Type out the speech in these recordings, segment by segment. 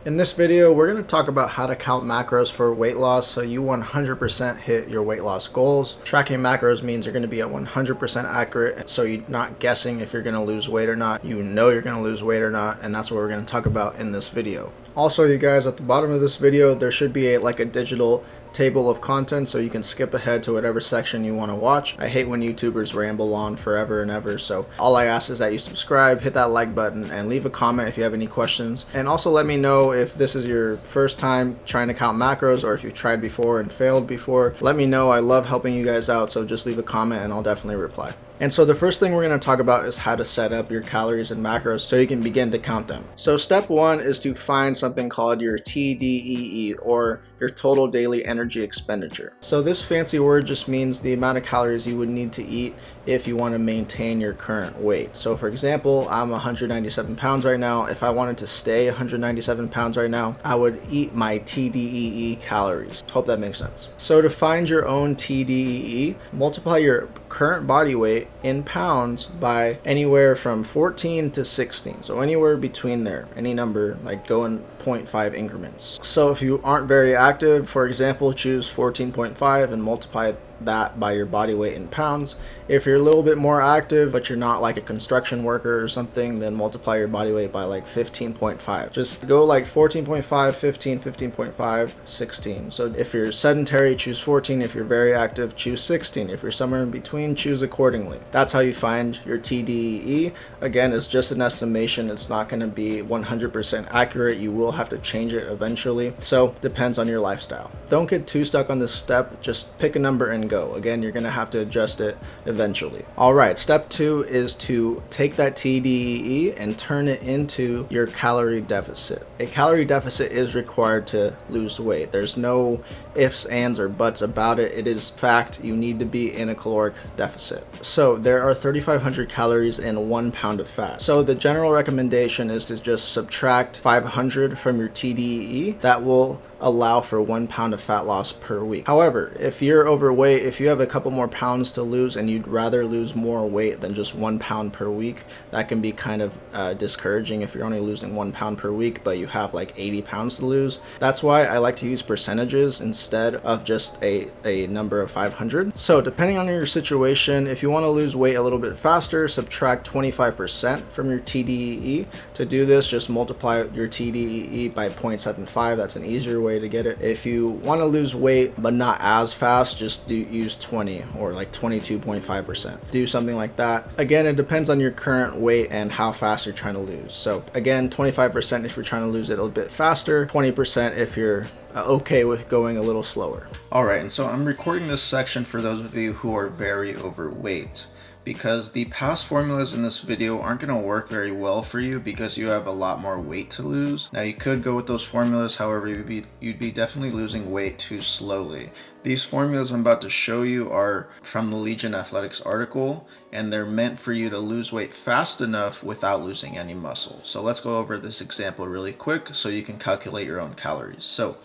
In this video, we're going to talk about how to count macros for weight loss so you 100% hit your weight loss goals. Tracking macros means you're going to be at 100% accurate, so you're not guessing if you're going to lose weight or not. You know you're going to lose weight or not, and that's what we're going to talk about in this video. Also, you guys, at the bottom of this video, there should be a digital table of content so you can skip ahead to whatever section you want to watch. I hate when YouTubers ramble on forever and ever, so all I ask is that you subscribe, hit that like button, and leave a comment if you have any questions. And also let me know if this is your first time trying to count macros or if you've tried before and failed before. Let me know. I love helping you guys out, so just leave a comment and I'll definitely reply. And so the first thing we're going to talk about is how to set up your calories and macros so you can begin to count them. So step one is to find something called your TDEE, or your total daily energy expenditure. So this fancy word just means the amount of calories you would need to eat if you want to maintain your current weight. So for example, I'm 197 pounds right now. If I wanted to stay 197 pounds right now, I would eat my TDEE calories. Hope that makes sense. So to find your own TDEE, multiply your current body weight in pounds by anywhere from 14 to 16. So anywhere between there, any number, like go in 0.5 increments. So if you aren't very active, for example, choose 14.5 and multiply that by your body weight in pounds. If you're a little bit more active but you're not like a construction worker or something, then multiply your body weight by like 15.5. Just go like 14.5, 15, 15.5, 16. So if you're sedentary, choose 14. If you're very active, choose 16. If you're somewhere in between, choose accordingly. That's how you find your TDEE. Again, it's just an estimation. It's not going to be 100% accurate. You will have to change it eventually. So depends on your lifestyle. Don't get too stuck on this step. Just pick a number and go. Again, you're going to have to adjust it eventually. All right, step two is to take that TDEE and turn it into your calorie deficit. A calorie deficit is required to lose weight. There's no ifs, ands, or buts about it. It is fact. You need to be in a caloric deficit. So there are 3,500 calories in 1 pound of fat. So the general recommendation is to just subtract 500 from your TDEE. That will allow for 1 pound of fat loss per week. However, if you're overweight, if you have a couple more pounds to lose and you'd rather lose more weight than just 1 pound per week, that can be kind of discouraging if you're only losing 1 pound per week but you have like 80 pounds to lose. That's why I like to use percentages instead of just a number of 500. So depending on your situation, if you want to lose weight a little bit faster, subtract 25% from your TDEE. To do this, just multiply your TDEE by 0.75. That's an easier way to get it. If you want to lose weight but not as fast, just use 20 or like 22.5%. Do something like that. Again, it depends on your current weight and how fast you're trying to lose. So again, 25% if you're trying to lose it a little bit faster, 20% if you're okay with going a little slower. All right, and so I'm recording this section for those of you who are very overweight, because the past formulas in this video aren't going to work very well for you because you have a lot more weight to lose. Now you could go with those formulas, however you'd be definitely losing weight too slowly. These formulas I'm about to show you are from the Legion Athletics article, and they're meant for you to lose weight fast enough without losing any muscle. So let's go over this example really quick so you can calculate your own calories. So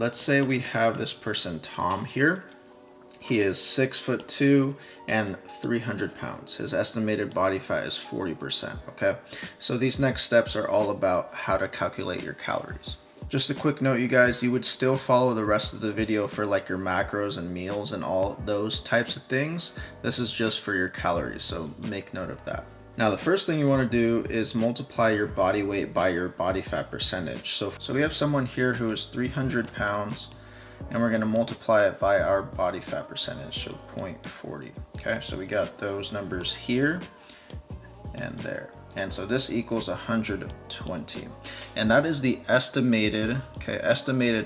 let's say we have this person Tom here. He is 6'2" and 300 pounds. His estimated body fat is 40%, okay? So these next steps are all about how to calculate your calories. Just a quick note, you guys, you would still follow the rest of the video for like your macros and meals and all those types of things. This is just for your calories, so make note of that. Now, the first thing you want to do is multiply your body weight by your body fat percentage. So we have someone here who is 300 pounds, and we're going to multiply it by our body fat percentage, so 0.40. Okay, so we got those numbers here and there. And so this equals 120. And that is the estimated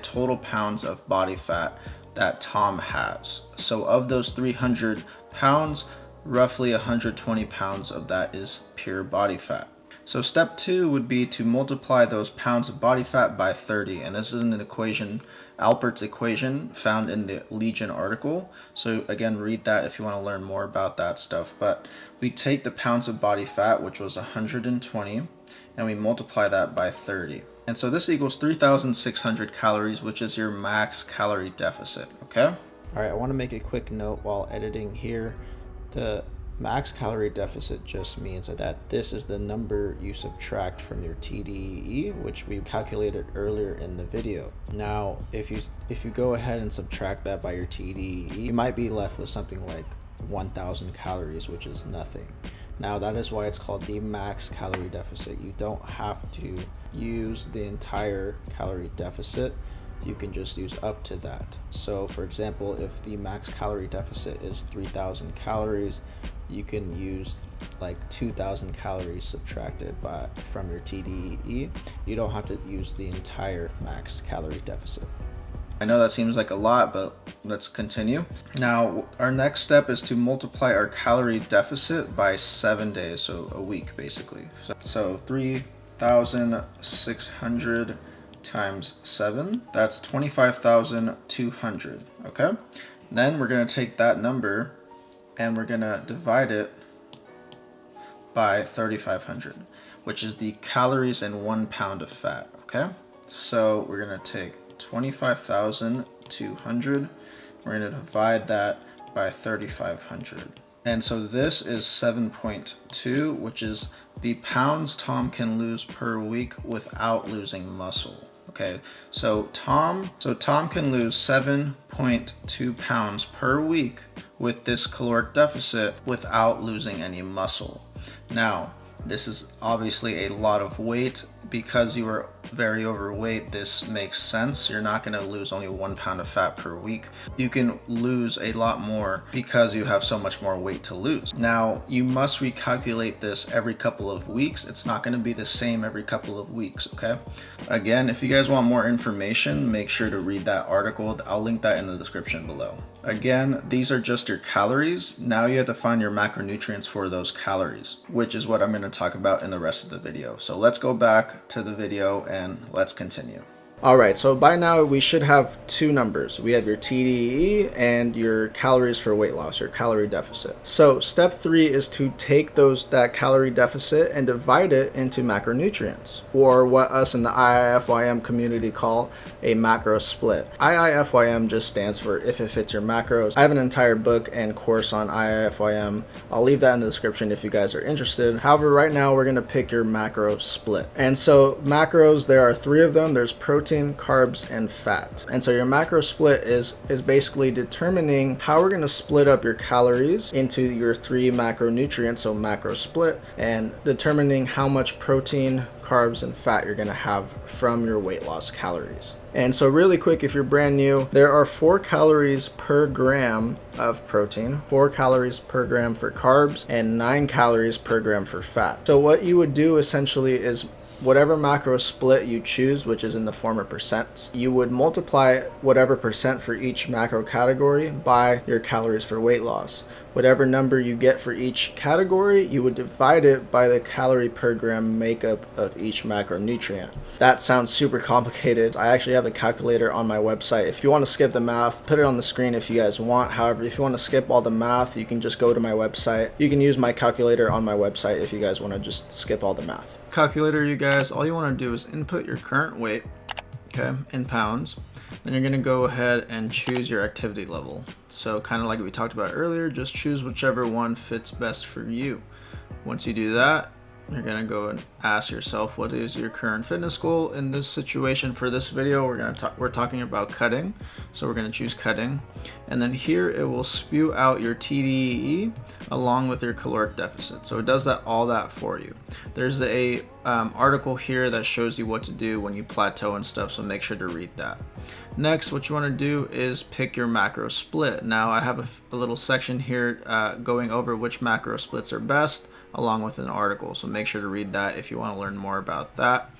total pounds of body fat that Tom has. So of those 300 pounds, roughly 120 pounds of that is pure body fat. So step two would be to multiply those pounds of body fat by 30. And this is an equation, Alpert's equation, found in the Legion article. So again, read that if you want to learn more about that stuff. But we take the pounds of body fat, which was 120, and we multiply that by 30. And so this equals 3,600 calories, which is your max calorie deficit, okay? All right, I want to make a quick note while editing here. The Max calorie deficit just means that this is the number you subtract from your TDEE, which we calculated earlier in the video. Now, if you go ahead and subtract that by your TDEE, you might be left with something like 1,000 calories, which is nothing. Now, that is why it's called the max calorie deficit. You don't have to use the entire calorie deficit. You can just use up to that. So for example, if the max calorie deficit is 3,000 calories, you can use like 2,000 calories subtracted from your TDEE. You don't have to use the entire max calorie deficit. I know that seems like a lot, but let's continue. Now, our next step is to multiply our calorie deficit by 7 days, so a week basically. So 3,600 times 7, that's 25,200, okay? Then we're gonna take that number and we're gonna divide it by 3,500, which is the calories in 1 pound of fat, okay? So we're gonna take 25,200, we're gonna divide that by 3,500. And so this is 7.2, which is the pounds Tom can lose per week without losing muscle. Okay, so Tom can lose 7.2 pounds per week with this caloric deficit without losing any muscle. Now, this is obviously a lot of weight. Because you are very overweight, this makes sense. You're not going to lose only 1 pound of fat per week. You can lose a lot more because you have so much more weight to lose. Now, you must recalculate this every couple of weeks. It's not going to be the same every couple of weeks, okay? Again, if you guys want more information, make sure to read that article. I'll link that in the description below. Again, these are just your calories. Now you have to find your macronutrients for those calories, which is what I'm going to talk about in the rest of the video. So let's go back to the video and let's continue. All right, so by now we should have two numbers. We have your TDEE and your calories for weight loss, or calorie deficit. So step 3 is to take that calorie deficit and divide it into macronutrients, or what us in the IIFYM community call a macro split. IIFYM just stands for if it fits your macros. I have an entire book and course on IIFYM. I'll leave that in the description if you guys are interested. However, right now we're gonna pick your macro split. And so macros, there are 3 of them. There's protein, carbs, and fat. And so your macro split is basically determining how we're going to split up your calories into your 3 macronutrients, so macro split, and determining how much protein, carbs, and fat you're going to have from your weight loss calories. And so really quick, if you're brand new, there are 4 calories per gram of protein, 4 calories per gram for carbs, and 9 calories per gram for fat. So what you would do essentially is whatever macro split you choose, which is in the form of percents, you would multiply whatever percent for each macro category by your calories for weight loss. Whatever number you get for each category, you would divide it by the calorie per gram makeup of each macronutrient. That sounds super complicated. I actually have a calculator on my website. If you want to skip the math, put it on the screen if you guys want. However, if you want to skip all the math, you can just go to my website. You can use my calculator on my website if you guys want to just skip all the math. Calculator, you guys, all you want to do is input your current weight, okay, in pounds. Then you're going to go ahead and choose your activity level. So kind of like we talked about earlier, just choose whichever one fits best for you. Once you do that, you're going to go and ask yourself, what is your current fitness goal? In this situation, for this video, we're talking about cutting. So we're going to choose cutting. And then here it will spew out your TDEE along with your caloric deficit. So it does all that for you. There's a article here that shows you what to do when you plateau and stuff, so make sure to read that. Next, what you want to do is pick your macro split. Now I have a little section here going over which macro splits are best, along with an article, so make sure to read that if you want to learn more about that.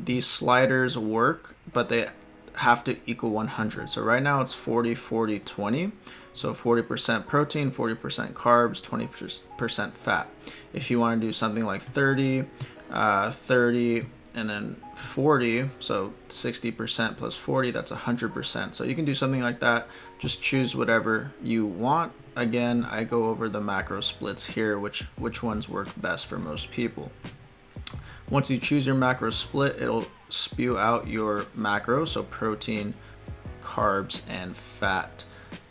These sliders work, but they have to equal 100. So right now it's 40, 40, 20. So 40% protein, 40% carbs, 20% fat. If you want to do something like 30, 30, and then 40, so 60% plus 40, that's 100%. So you can do something like that. Just choose whatever you want. Again, I go over the macro splits here, which ones work best for most people. Once you choose your macro split, it'll spew out your macro, so protein, carbs, and fat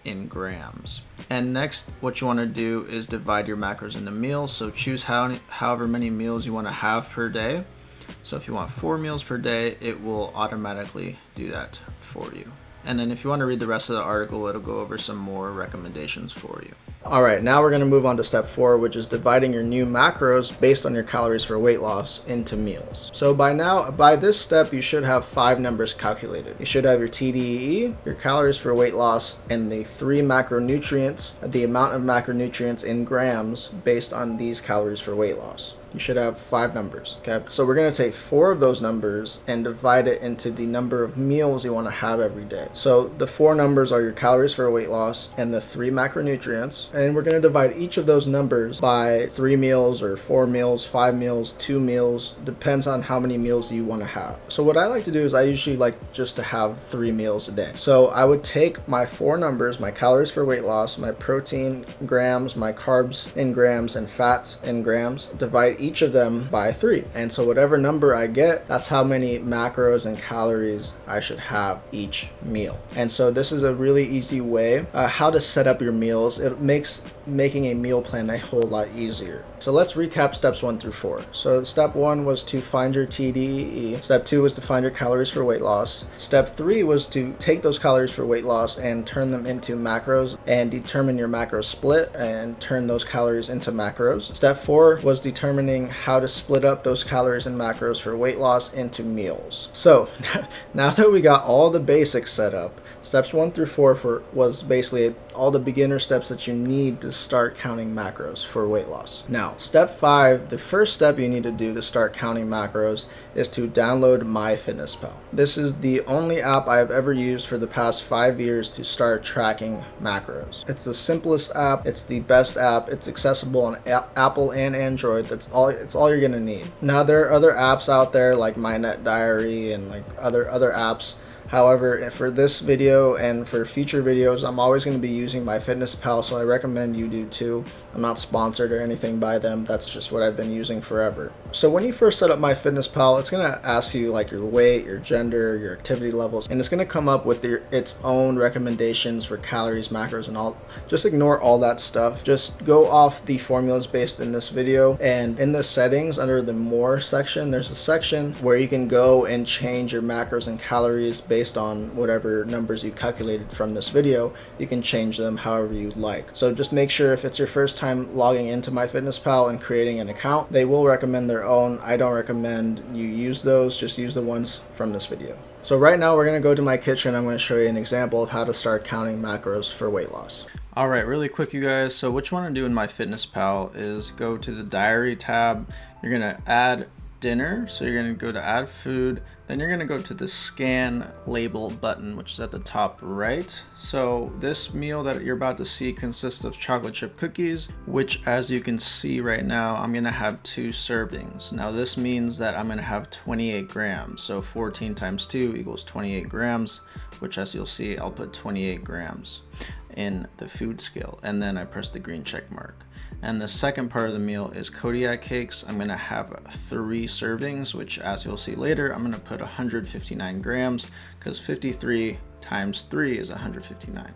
in grams. And next, what you want to do is divide your macros into meals. So choose however many meals you want to have per day. So if you want 4 meals per day, it will automatically do that for you. And then if you want to read the rest of the article, it'll go over some more recommendations for you. All right, now we're going to move on to step 4, which is dividing your new macros based on your calories for weight loss into meals. So by this step, you should have 5 numbers calculated. You should have your TDEE, your calories for weight loss, and the 3 macronutrients, the amount of macronutrients in grams based on these calories for weight loss. You should have 5 numbers, okay? So we're gonna take 4 of those numbers and divide it into the number of meals you wanna have every day. So the 4 numbers are your calories for weight loss and the 3 macronutrients. And we're gonna divide each of those numbers by 3 meals or 4 meals, 5 meals, 2 meals, depends on how many meals you wanna have. So what I like to do is I usually like just to have 3 meals a day. So I would take my 4 numbers, my calories for weight loss, my protein grams, my carbs in grams, and fats in grams, divide each of them by 3. And so whatever number I get, that's how many macros and calories I should have each meal. And so this is a really easy way how to set up your meals. It makes making a meal plan a whole lot easier. So let's recap steps 1 through 4. So step 1 was to find your TDEE. Step 2 was to find your calories for weight loss. Step 3 was to take those calories for weight loss and turn them into macros and determine your macro split and turn those calories into macros. Step 4 was determining how to split up those calories and macros for weight loss into meals. So now that we got all the basics set up, steps 1 through 4 was basically all the beginner steps that you need to start counting macros for weight loss. Now, step 5, the first step you need to do to start counting macros is to download MyFitnessPal. This is the only app I have ever used for the past 5 years to start tracking macros. It's the simplest app, it's the best app, it's accessible on Apple and Android. It's all you're gonna need. Now there are other apps out there like MyNet Diary and like other apps. However, for this video and for future videos, I'm always going to be using MyFitnessPal, so I recommend you do too. I'm not sponsored or anything by them. That's just what I've been using forever. So when you first set up MyFitnessPal, it's going to ask you like your weight, your gender, your activity levels, and it's going to come up with its own recommendations for calories, macros, and all. Just ignore all that stuff. Just go off the formulas based in this video, and in the settings under the more section, there's a section where you can go and change your macros and calories based on whatever numbers you calculated from this video. You can change them however you like. So just make sure if it's your first time logging into MyFitnessPal and creating an account, they will recommend their own. I don't recommend you use those, just use the ones from this video. So right now we're going to go to my kitchen. I'm going to show you an example of how to start counting macros for weight loss. All right, really quick, you guys. So what you want to do in MyFitnessPal is go to the diary tab. You're going to add dinner. So you're going to go to add food. Then you're going to go to the scan label button, which is at the top right. So this meal that you're about to see consists of chocolate chip cookies, which as you can see right now, I'm going to have 2 servings. Now this means that I'm going to have 28 grams. So 14 times 2 equals 28 grams, which as you'll see, I'll put 28 grams in the food scale. And then I press the green check mark. And the second part of the meal is Kodiak Cakes. I'm going to have 3 servings, which as you'll see later, I'm going to put 159 grams because 53 times 3 is 159.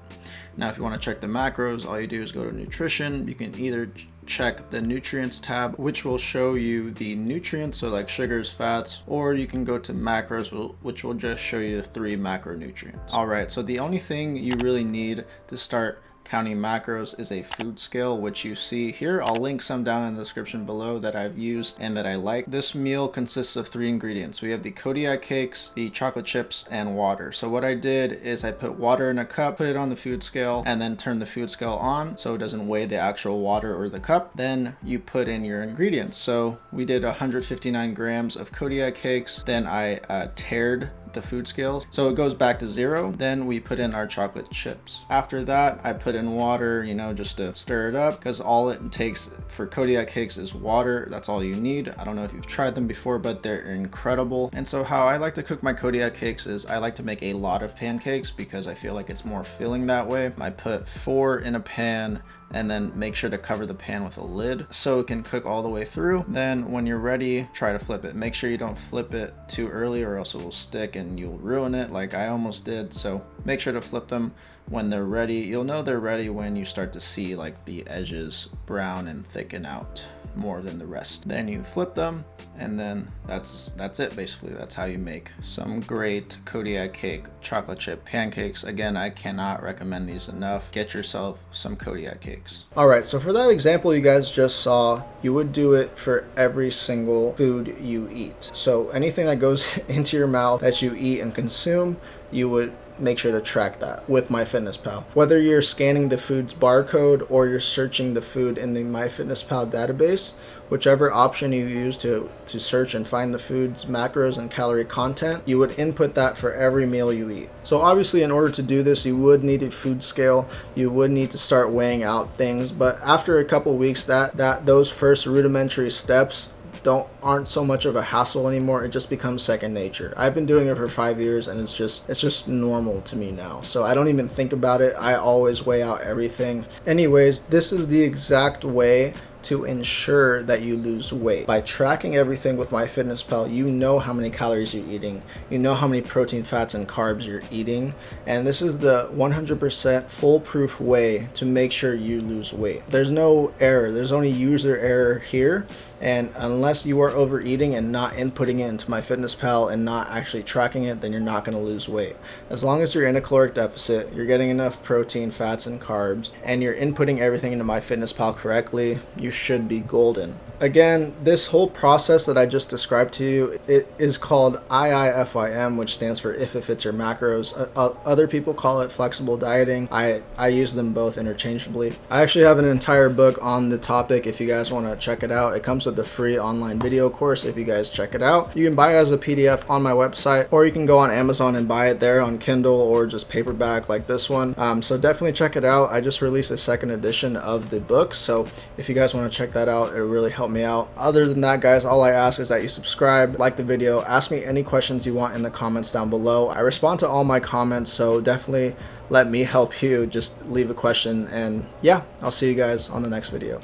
Now, if you want to check the macros, all you do is go to nutrition. You can either check the nutrients tab, which will show you the nutrients, so like sugars, fats, or you can go to macros, which will just show you the 3 macronutrients. All right, so the only thing you really need to start counting macros is a food scale, which you see here. I'll link some down in the description below that I've used and that I like. This meal consists of 3 ingredients. We have the Kodiak Cakes, the chocolate chips, and water. So what I did is I put water in a cup, put it on the food scale, and then turn the food scale on so it doesn't weigh the actual water or the cup. Then you put in your ingredients. So we did 159 grams of Kodiak Cakes. Then I tared the food scales so it goes back to 0. Then we put in our chocolate chips. After that, I put in water, just to stir it up, because all it takes for Kodiak Cakes is water. That's all you need. I don't know if you've tried them before, but they're incredible. And so how I like to cook my Kodiak Cakes is I like to make a lot of pancakes because I feel like it's more filling that way. I put 4 in a pan, and then make sure to cover the pan with a lid so it can cook all the way through. Then when you're ready, try to flip it. Make sure you don't flip it too early or else it will stick and you'll ruin it like I almost did. So make sure to flip them when they're ready. You'll know they're ready when you start to see like the edges brown and thicken out more than the rest. Then you flip them, and then that's it basically. That's how you make some great Kodiak cake chocolate chip pancakes. Again, I cannot recommend these enough. Get yourself some Kodiak cakes. All right, so for that example you guys just saw, you would do it for every single food you eat. So anything that goes into your mouth that you eat and consume, you would make sure to track that with MyFitnessPal. Whether you're scanning the food's barcode or you're searching the food in the MyFitnessPal database, whichever option you use to search and find the food's macros and calorie content, you would input that for every meal you eat. So obviously in order to do this, you would need a food scale. You would need to start weighing out things, but after a couple weeks, those first rudimentary steps aren't so much of a hassle anymore. It just becomes second nature. I've been doing it for 5 years and it's just normal to me now. So I don't even think about it. I always weigh out everything. Anyways, this is the exact way to ensure that you lose weight. By tracking everything with MyFitnessPal, you know how many calories you're eating, you know how many protein, fats, and carbs you're eating, and this is the 100% foolproof way to make sure you lose weight. There's no error, there's only user error here, and unless you are overeating and not inputting it into MyFitnessPal and not actually tracking it, then you're not going to lose weight. As long as you're in a caloric deficit, you're getting enough protein, fats, and carbs, and you're inputting everything into MyFitnessPal correctly, you should be golden. Again, this whole process that I just described to you, it is called IIFYM, which stands for if it fits your macros. Other people call it flexible dieting. I use them both interchangeably. I actually have an entire book on the topic if you guys want to check it out. It comes with the free online video course if you guys check it out. You can buy it as a PDF on my website, or you can go on Amazon and buy it there on Kindle or just paperback like this one. So definitely check it out. I just released a second edition of the book, so if you guys want to check that out, it really helped me out. Other than that, guys, all I ask is that you subscribe, like the video, ask me any questions you want in the comments down below. I respond to all my comments, so definitely let me help you. Just leave a question, and yeah, I'll see you guys on the next video.